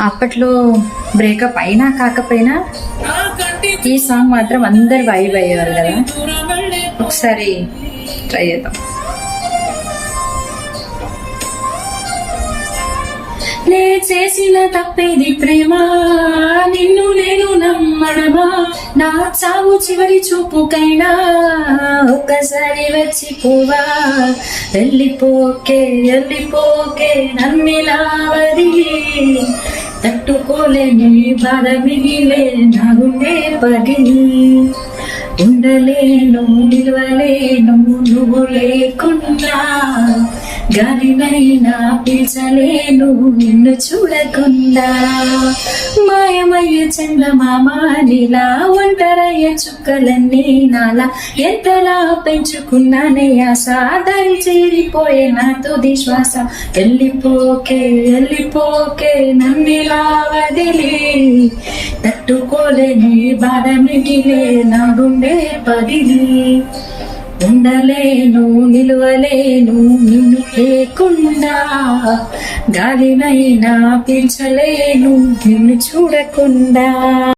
అప్పట్లో బ్రేకప్ అయినా కాకపోయినా ఈ సాంగ్ మాత్రం అందరు వైబ్ అయ్యేవారు కదా. ఒకసారి ట్రై చేద్దాం. నే చేసిన తప్పేది ప్రేమ, నిన్ను నేను నమ్మడమా, నా చావు చివరి చూపుకైనా ఒక్కసారి వచ్చిపోవా, వెళ్ళిపోకే వెళ్ళిపోకే నన్నిలా వదిలి, తట్టుకోలేని బాధ మిగిలే నా గుండె పగిలి, ఉండలేను నిలవలేను నువ్వు లేకున్నా, గాలినైనా పీల్చలేను నిన్ను చూడకుండా, మాయమయ్య చందమామ నీలా ఒంటరయ్య చుక్కలన్నీ నాలా, ఎంతలా పెంచుకున్నానే ఆశ, దారి చేరిపోయే నా తుది శ్వాస, వెళ్ళిపోకే వెళ్ళిపోకే నన్నిలా వదిలి, తట్టుకోలేని బాధ మిగిలే నా గుండె పగిలి, ఉండలేను నిలువలేను నిన్ను లేకుండా, గాలినైనా పీల్చలేను నిన్ను చూడకుండా.